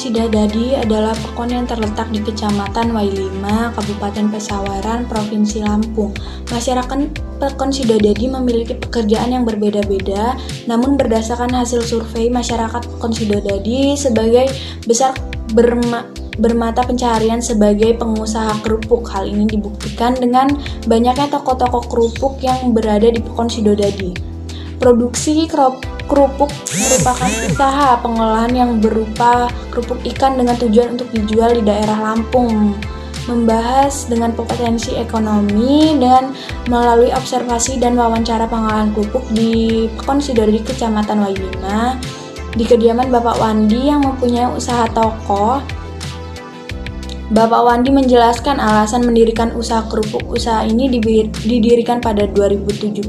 Sidadadi adalah pekon yang terletak di Kecamatan Wailima, Kabupaten Pesawaran, Provinsi Lampung. Masyarakat Pekon Sidadadi memiliki pekerjaan yang berbeda-beda, namun berdasarkan hasil survei masyarakat Pekon Sidadadi sebagai besar bermata pencaharian sebagai pengusaha kerupuk. Hal ini dibuktikan dengan banyaknya toko-toko kerupuk yang berada di Pekon Sidadadi. Produksi kerupuk merupakan usaha pengolahan yang berupa kerupuk ikan dengan tujuan untuk dijual di daerah Lampung. Membahas dengan potensi ekonomi dan melalui observasi dan wawancara pengolahan kerupuk di Pekon Sidadadi, Kecamatan Wailima, di kediaman Bapak Wandi yang mempunyai usaha toko. Bapak Wandi menjelaskan alasan mendirikan usaha kerupuk. Usaha ini didirikan pada 2017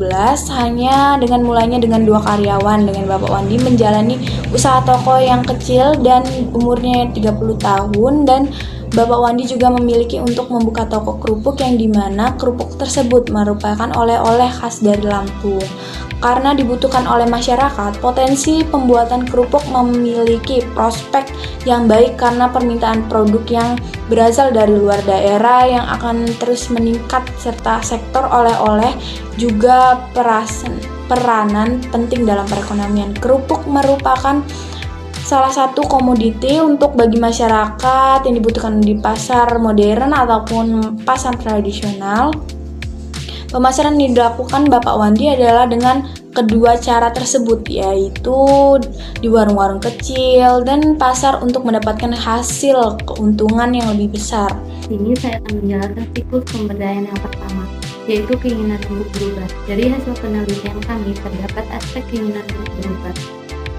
hanya dengan mulainya dengan 2 karyawan. Dengan Bapak Wandi menjalani usaha toko yang kecil dan umurnya 30 tahun, dan Bapak Wandi juga memiliki untuk membuka toko kerupuk yang dimana kerupuk tersebut merupakan oleh-oleh khas dari Lampung. Karena dibutuhkan oleh masyarakat, potensi pembuatan kerupuk memiliki prospek yang baik karena permintaan produk yang berasal dari luar daerah yang akan terus meningkat, serta sektor oleh-oleh juga peranan penting dalam perekonomian. Kerupuk merupakan salah satu komoditi untuk bagi masyarakat yang dibutuhkan di pasar modern ataupun pasar tradisional. Pemasaran yang dilakukan Bapak Wandi adalah dengan kedua cara tersebut, yaitu di warung-warung kecil dan pasar untuk mendapatkan hasil keuntungan yang lebih besar. Ini saya akan menjelaskan siklus pemberdayaan yang pertama, yaitu keinginan untuk berubah. Dari hasil penelitian kami terdapat aspek keinginan untuk berubah.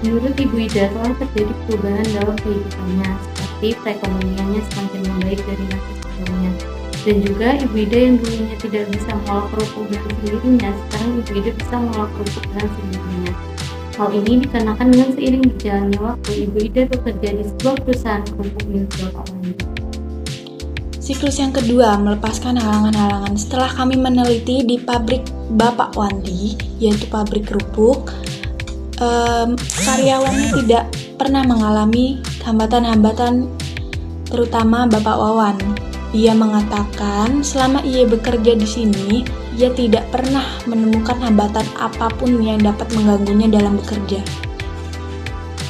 Menurut Ibu Ida, telah terjadi perubahan dalam kehidupannya, seperti perekonomiannya semakin membaik dari masa sebelumnya. Dan juga Ibu Ida yang dulunya tidak bisa mengolah kerupuk dengan sendirinya, sekarang Ibu Ida bisa mengolah kerupuk dengan sendirinya. Hal ini dikarenakan dengan seiring berjalannya waktu, Ibu Ida bekerja di sebuah perusahaan kerupuk milik Bapak Wandi. Siklus yang kedua, melepaskan halangan-halangan. Setelah kami meneliti di pabrik Bapak Wandi, yaitu pabrik kerupuk, karyawannya tidak pernah mengalami hambatan-hambatan, terutama Bapak Wawan. Ia mengatakan selama ia bekerja di sini, ia tidak pernah menemukan hambatan apapun yang dapat mengganggunya dalam bekerja.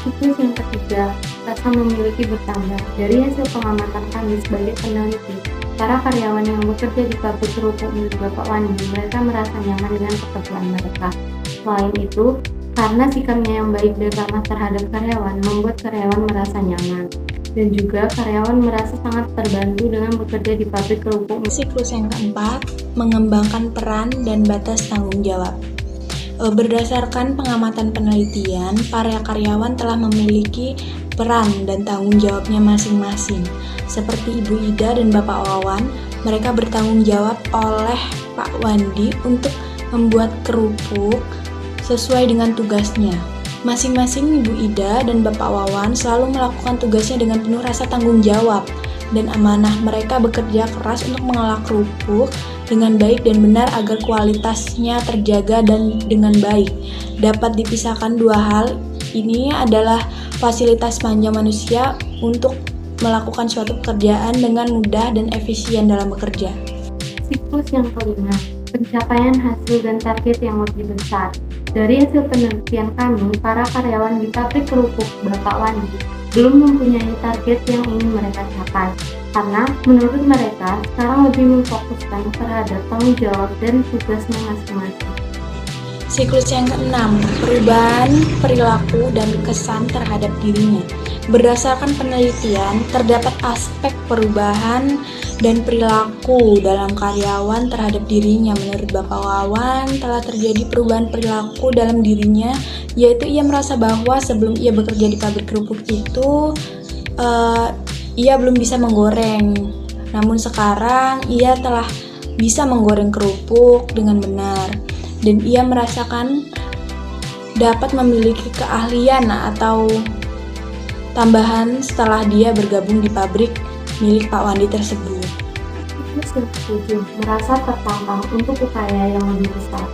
Siklus yang ketiga, rasa memiliki bertambah. Dari hasil pengamatan kami sebagai peneliti, para karyawan yang bekerja di pabrik kerupuk milik Bapak Wandi, mereka merasa nyaman dengan pekerjaan mereka. Selain itu, karena sikapnya yang baik dan ramah terhadap karyawan, membuat karyawan merasa nyaman. Dan juga karyawan merasa sangat terbantu dengan bekerja di pabrik kerupuk. Siklus yang keempat, mengembangkan peran dan batas tanggung jawab. Berdasarkan pengamatan penelitian, para karyawan telah memiliki peran dan tanggung jawabnya masing-masing. Seperti Ibu Ida dan Bapak Wawan, mereka bertanggung jawab oleh Pak Wandi untuk membuat kerupuk sesuai dengan tugasnya. Masing-masing Ibu Ida dan Bapak Wawan selalu melakukan tugasnya dengan penuh rasa tanggung jawab dan amanah. Mereka bekerja keras untuk mengolah kerupuk dengan baik dan benar agar kualitasnya terjaga dan dengan baik. Dapat dipisahkan dua hal ini adalah fasilitas manja manusia untuk melakukan suatu pekerjaan dengan mudah dan efisien dalam bekerja. Siklus yang kelima, pencapaian hasil dan target yang lebih besar. Dari hasil penelitian kami, para karyawan di pabrik kerupuk Bapak Wandi belum mempunyai target yang ingin mereka capai, karena menurut mereka sekarang lebih memfokuskan terhadap tanggung jawab dan tugasnya masing-masing. Siklus yang keenam, perubahan perilaku dan kesan terhadap dirinya. Berdasarkan penelitian, terdapat aspek perubahan dan perilaku dalam karyawan terhadap dirinya. Menurut Bapak Wawan, telah terjadi perubahan perilaku dalam dirinya, yaitu ia merasa bahwa sebelum ia bekerja di pabrik kerupuk itu, ia belum bisa menggoreng. Namun sekarang, ia telah bisa menggoreng kerupuk dengan benar. Dan ia merasakan dapat memiliki keahlian atau tambahan setelah dia bergabung di pabrik milik Pak Wandi tersebut. Siklus yang ketujuh, merasa tertantang untuk upaya yang lebih besar.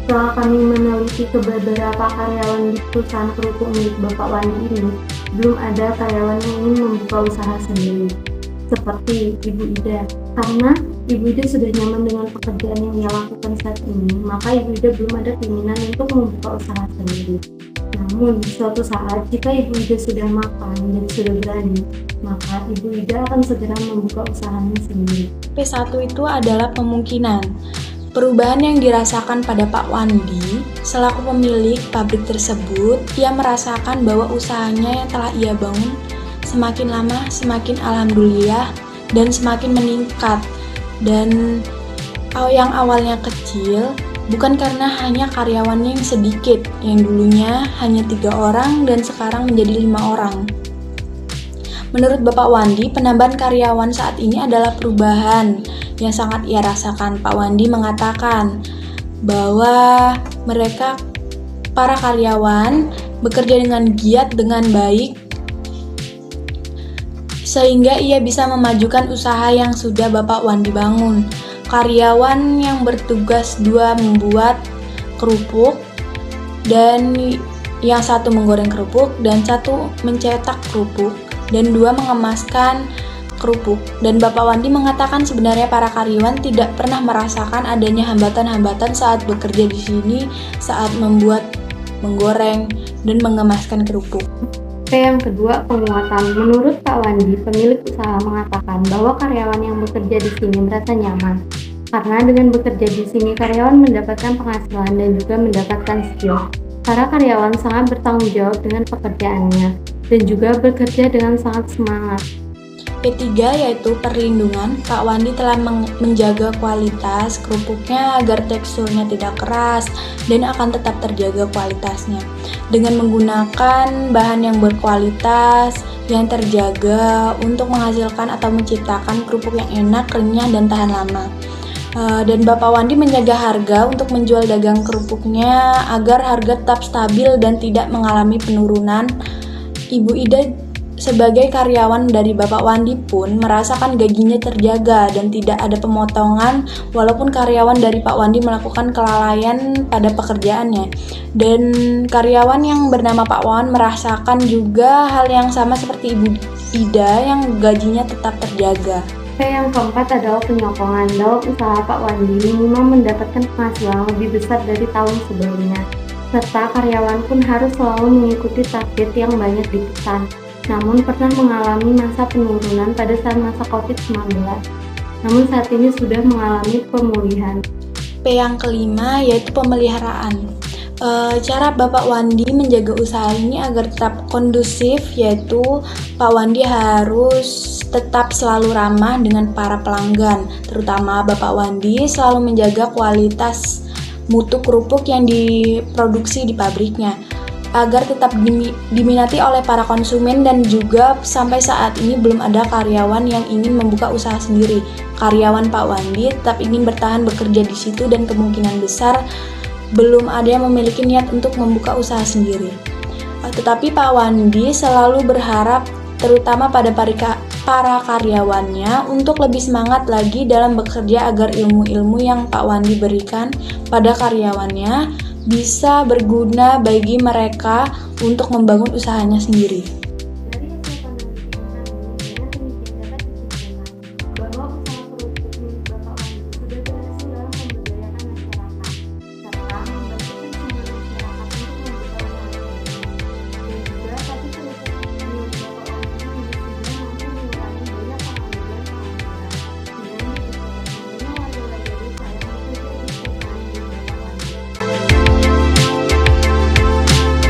Setelah kami meneliti ke beberapa karyawan di perusahaan kerupuk milik Bapak Wandi ini, belum ada karyawan yang ingin membuka usaha sendiri. Seperti Ibu Ida, karena Ibu Ida sudah nyaman dengan pekerjaan yang ia lakukan saat ini, maka Ibu Ida belum ada keinginan untuk membuka usaha sendiri. Namun, suatu saat jika Ibu Ida sudah mapan dan sudah berani, maka Ibu Ida akan segera membuka usahanya sendiri. P1 itu adalah kemungkinan. Perubahan yang dirasakan pada Pak Wandi selaku pemilik pabrik tersebut, ia merasakan bahwa usahanya yang telah ia bangun semakin lama semakin alhamdulillah dan semakin meningkat. Dan yang awalnya kecil bukan karena hanya karyawannya yang sedikit, yang dulunya hanya 3 orang dan sekarang menjadi 5 orang. Menurut Bapak Wandi, penambahan karyawan saat ini adalah perubahan yang sangat ia rasakan. Pak Wandi mengatakan bahwa mereka, para karyawan, bekerja dengan giat, dengan baik, sehingga ia bisa memajukan usaha yang sudah Bapak Wandi bangun. Karyawan yang bertugas 2 membuat kerupuk, dan yang 1 menggoreng kerupuk, dan 1 mencetak kerupuk, dan 2 mengemaskan kerupuk. Dan Bapak Wandi mengatakan sebenarnya para karyawan tidak pernah merasakan adanya hambatan-hambatan saat bekerja di sini, saat membuat, menggoreng, dan mengemaskan kerupuk. Yang kedua, penguatan. Menurut Pak Wandi, pemilik usaha mengatakan bahwa karyawan yang bekerja di sini merasa nyaman. Karena dengan bekerja di sini, karyawan mendapatkan penghasilan dan juga mendapatkan skill. Para karyawan sangat bertanggung jawab dengan pekerjaannya dan juga bekerja dengan sangat semangat. P3 yaitu perlindungan. Pak Wandi telah menjaga kualitas kerupuknya agar teksturnya tidak keras dan akan tetap terjaga kualitasnya. Dengan menggunakan bahan yang berkualitas, yang terjaga untuk menghasilkan atau menciptakan kerupuk yang enak, renyah, dan tahan lama. Dan Bapak Wandi menjaga harga untuk menjual dagang kerupuknya agar harga tetap stabil dan tidak mengalami penurunan. Ibu Ida sebagai karyawan dari Bapak Wandi pun merasakan gajinya terjaga dan tidak ada pemotongan walaupun karyawan dari Pak Wandi melakukan kelalaian pada pekerjaannya. Dan karyawan yang bernama Pak Wawan merasakan juga hal yang sama seperti Ibu Ida yang gajinya tetap terjaga. Yang keempat adalah penyokongan. Dalam usaha Pak Wandi minimal mendapatkan penghasilan lebih besar dari tahun sebelumnya, serta karyawan pun harus selalu mengikuti target yang banyak dipesan. Namun pernah mengalami masa penurunan pada saat masa COVID-19. Namun saat ini sudah mengalami pemulihan. P yang kelima yaitu pemeliharaan. Cara Bapak Wandi menjaga usaha ini agar tetap kondusif, yaitu Pak Wandi harus tetap selalu ramah dengan para pelanggan. Terutama Bapak Wandi selalu menjaga kualitas mutu kerupuk yang diproduksi di pabriknya agar tetap diminati oleh para konsumen, dan juga sampai saat ini belum ada karyawan yang ingin membuka usaha sendiri. Karyawan Pak Wandi tetap ingin bertahan bekerja di situ dan kemungkinan besar belum ada yang memiliki niat untuk membuka usaha sendiri. Tetapi Pak Wandi selalu berharap terutama pada para karyawannya untuk lebih semangat lagi dalam bekerja agar ilmu-ilmu yang Pak Wandi berikan pada karyawannya bisa berguna bagi mereka untuk membangun usahanya sendiri.